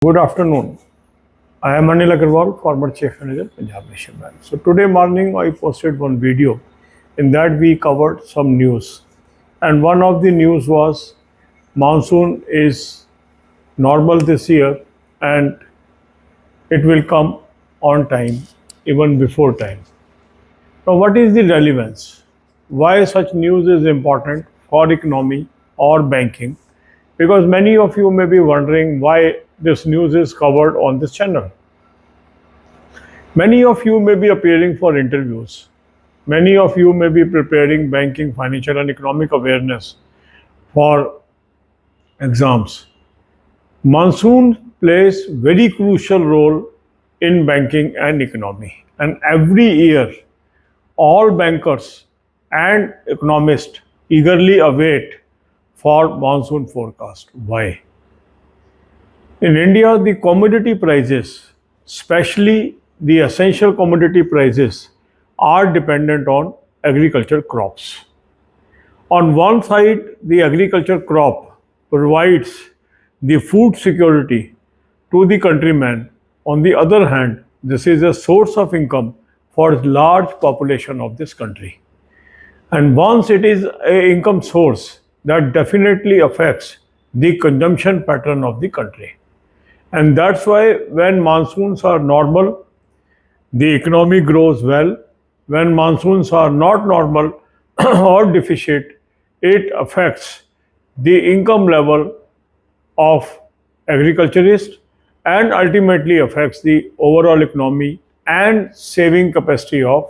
Good afternoon. I am Anil Agarwal, former Chief Manager, Punjab National Bank. So today morning I posted one video in that we covered some news. And one of the news was monsoon is normal this year and it will come on time, even before time. Now what is the relevance? Why such news is important for economy or banking? Because many of you may be wondering why this news is covered on this channel. Many of you may be appearing for interviews. Many of you may be preparing banking, financial and economic awareness for exams. Monsoon plays very crucial role in banking and economy. And every year, all bankers and economists eagerly await for monsoon forecast. Why? In India, the commodity prices, especially the essential commodity prices, are dependent on agriculture crops. On one side, the agriculture crop provides the food security to the countrymen. On the other hand, this is a source of income for a large population of this country. And once it is an income source, that definitely affects the consumption pattern of the country. And that's why when monsoons are normal, the economy grows well. When monsoons are not normal or deficit, it affects the income level of agriculturists and ultimately affects the overall economy and saving capacity of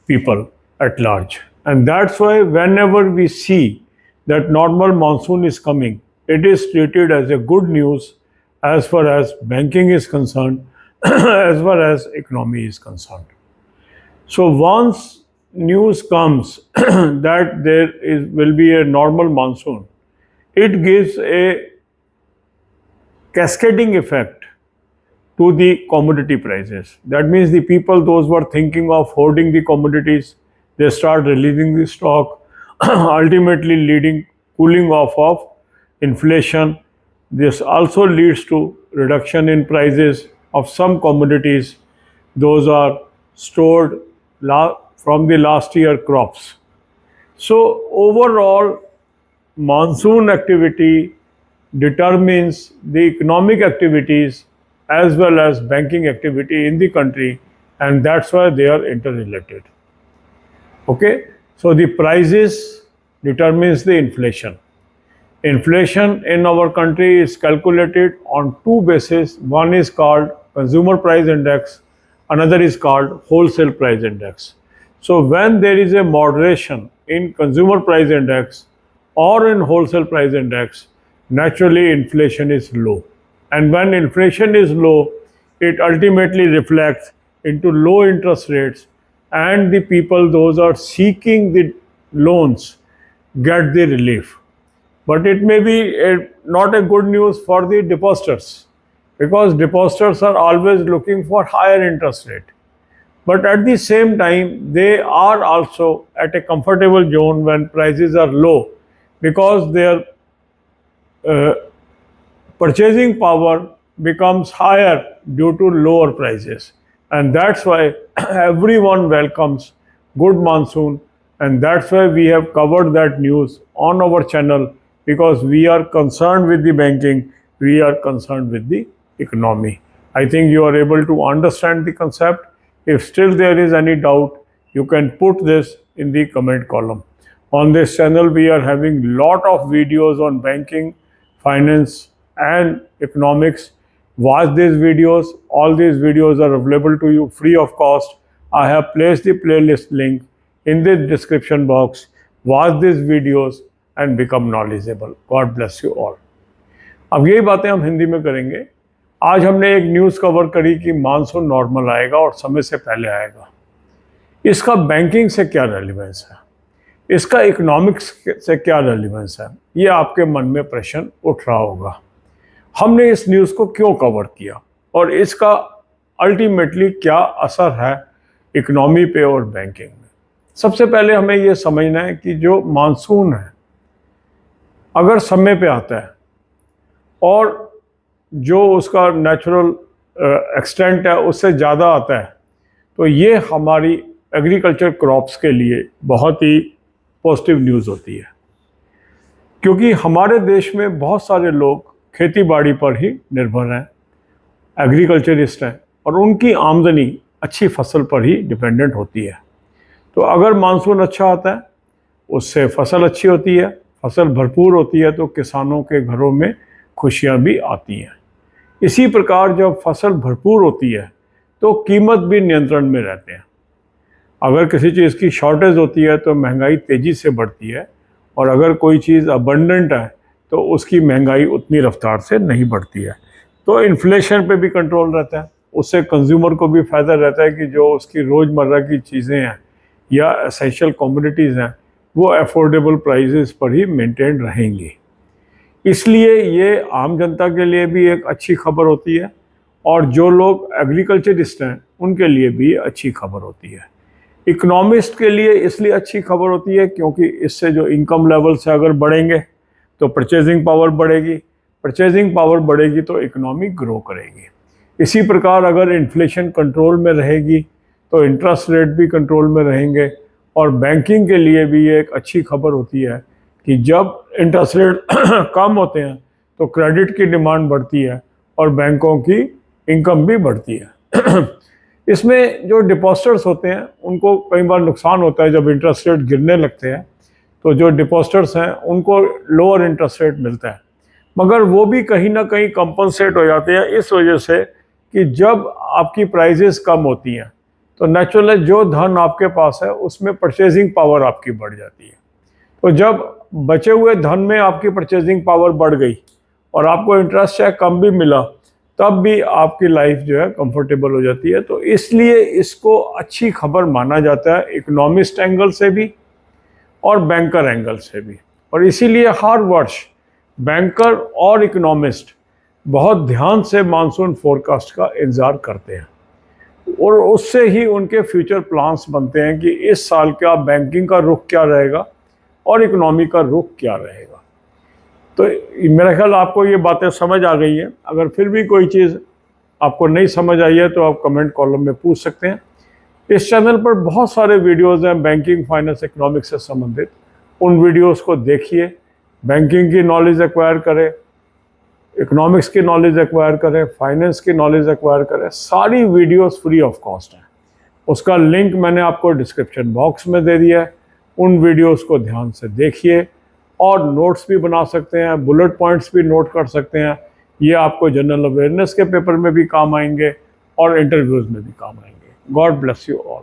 people at large. And that's why whenever we see that normal monsoon is coming, it is treated as a good news as far as banking is concerned, as far as economy is concerned. So once news comes that will be a normal monsoon, it gives a cascading effect to the commodity prices. That means the people, those who are thinking of hoarding the commodities, they start releasing the stock, ultimately leading cooling off of inflation. This also leads to reduction in prices of some commodities. Those are stored from the last year crops. So overall, monsoon activity determines the economic activities as well as banking activity in the country, and that's why they are interrelated. Okay, so the prices determines the inflation. Inflation in our country is calculated on two bases. One is called consumer price index, another is called wholesale price index. So when there is a moderation in consumer price index or in wholesale price index, naturally inflation is low. And when inflation is low, it ultimately reflects into low interest rates, and the people, those are seeking the loans, get the relief. But it may be not a good news for the depositors, because depositors are always looking for higher interest rate. But at the same time, they are also at a comfortable zone when prices are low, because their purchasing power becomes higher due to lower prices. And that's why everyone welcomes good monsoon, and that's why we have covered that news on our channel, because we are concerned with the banking, we are concerned with the economy. I think you are able to understand the concept. If still there is any doubt, you can put this in the comment column. On this channel, we are having lot of videos on banking, finance and economics. Watch these videos. All these videos are available to you free of cost. I have placed the playlist link in the description box. Watch these videos and become knowledgeable. God bless you all. अब यही बातें हम हिंदी में करेंगे. आज हमने एक news cover करी कि मानसून नॉर्मल आएगा और समय से पहले आएगा. इसका बैंकिंग से क्या रेलिवेंस है, इसका इकोनॉमिक्स से क्या रेलिवेंस है, ये आपके मन में प्रश्न उठ रहा होगा. हमने इस न्यूज़ को क्यों कवर किया और इसका अल्टीमेटली क्या असर है इकोनॉमी पे और बैंकिंग में. सबसे पहले हमें ये समझना है कि जो मानसून है, अगर समय पे आता है और जो उसका नेचुरल एक्सटेंट है उससे ज़्यादा आता है, तो ये हमारी एग्रीकल्चर क्रॉप्स के लिए बहुत ही पॉजिटिव न्यूज़ होती है, क्योंकि हमारे देश में बहुत सारे लोग खेती बाड़ी पर ही निर्भर हैं, एग्रीकल्चरिस्ट हैं, और उनकी आमदनी अच्छी फसल पर ही डिपेंडेंट होती है। तो अगर मानसून अच्छा आता है, उससे फसल अच्छी होती है, फसल भरपूर होती है, तो किसानों के घरों में खुशियाँ भी आती हैं। इसी प्रकार जब फसल भरपूर होती है तो कीमत भी नियंत्रण में रहते हैं। अगर किसी चीज़ की शॉर्टेज होती है तो महंगाई तेज़ी से बढ़ती है, और अगर कोई चीज़ अबंडेंट है तो उसकी महंगाई उतनी रफ्तार से नहीं बढ़ती है। तो इन्फ्लेशन पे भी कंट्रोल रहता है, उससे कंज्यूमर को भी फ़ायदा रहता है कि जो उसकी रोज़मर्रा की चीज़ें हैं या एसेंशियल कमोडिटीज़ हैं वो अफोर्डेबल प्राइसेस पर ही मेंटेन रहेंगी। इसलिए ये आम जनता के लिए भी एक अच्छी खबर होती है, और जो लोग एग्रीकल्चरिस्ट हैं उनके लिए भी अच्छी खबर होती है। इकोनॉमिस्ट के लिए इसलिए अच्छी खबर होती है क्योंकि इससे जो इनकम लेवल से अगर बढ़ेंगे तो परचेजिंग पावर बढ़ेगी, परचेजिंग पावर बढ़ेगी तो इकोनॉमी ग्रो करेगी। इसी प्रकार अगर इन्फ्लेशन कंट्रोल में रहेगी तो इंटरेस्ट रेट भी कंट्रोल में रहेंगे, और बैंकिंग के लिए भी ये एक अच्छी खबर होती है कि जब इंटरेस्ट रेट कम होते हैं तो क्रेडिट की डिमांड बढ़ती है और बैंकों की इनकम भी बढ़ती है। इसमें जो डिपॉजिटर्स होते हैं उनको कई बार नुकसान होता है, जब इंटरेस्ट रेट गिरने लगते हैं तो जो डिपॉजिटर्स हैं उनको लोअर इंटरेस्ट रेट मिलता है, मगर वो भी कहीं ना कहीं कंपनसेट हो जाते हैं इस वजह से कि जब आपकी प्राइजेस कम होती हैं तो नेचुरली जो धन आपके पास है उसमें परचेजिंग पावर आपकी बढ़ जाती है। तो जब बचे हुए धन में आपकी परचेजिंग पावर बढ़ गई और आपको इंटरेस्ट चाहे कम भी मिला, तब भी आपकी लाइफ जो है कंफर्टेबल हो जाती है। तो इसलिए इसको अच्छी खबर माना जाता है इकोनॉमिस्ट एंगल से भी और बैंकर एंगल से भी, और इसीलिए हर वर्ष बैंकर और इकोनॉमिस्ट बहुत ध्यान से मानसून फोरकास्ट का इंतज़ार करते हैं, और उससे ही उनके फ्यूचर प्लान्स बनते हैं कि इस साल का बैंकिंग का रुख क्या रहेगा और इकोनॉमी का रुख क्या रहेगा। तो मेरा ख्याल आपको ये बातें समझ आ गई हैं। अगर फिर भी कोई चीज़ आपको नहीं समझ आई है तो आप कमेंट कॉलम में पूछ सकते हैं। इस चैनल पर बहुत सारे वीडियोज़ हैं बैंकिंग, फाइनेंस, इकोनॉमिक्स से संबंधित, उन वीडियोज़ को देखिए, बैंकिंग की नॉलेज एक्वायर करें, इकोनॉमिक्स की नॉलेज एक्वायर करें, फाइनेंस की नॉलेज एक्वायर करें। सारी वीडियोस फ्री ऑफ कॉस्ट हैं, उसका लिंक मैंने आपको डिस्क्रिप्शन बॉक्स में दे दिया है। उन वीडियोस को ध्यान से देखिए और नोट्स भी बना सकते हैं, बुलेट पॉइंट्स भी नोट कर सकते हैं। ये आपको जनरल अवेयरनेस के पेपर में भी काम आएंगे और इंटरव्यूज़ में भी काम आएंगे। God bless you all.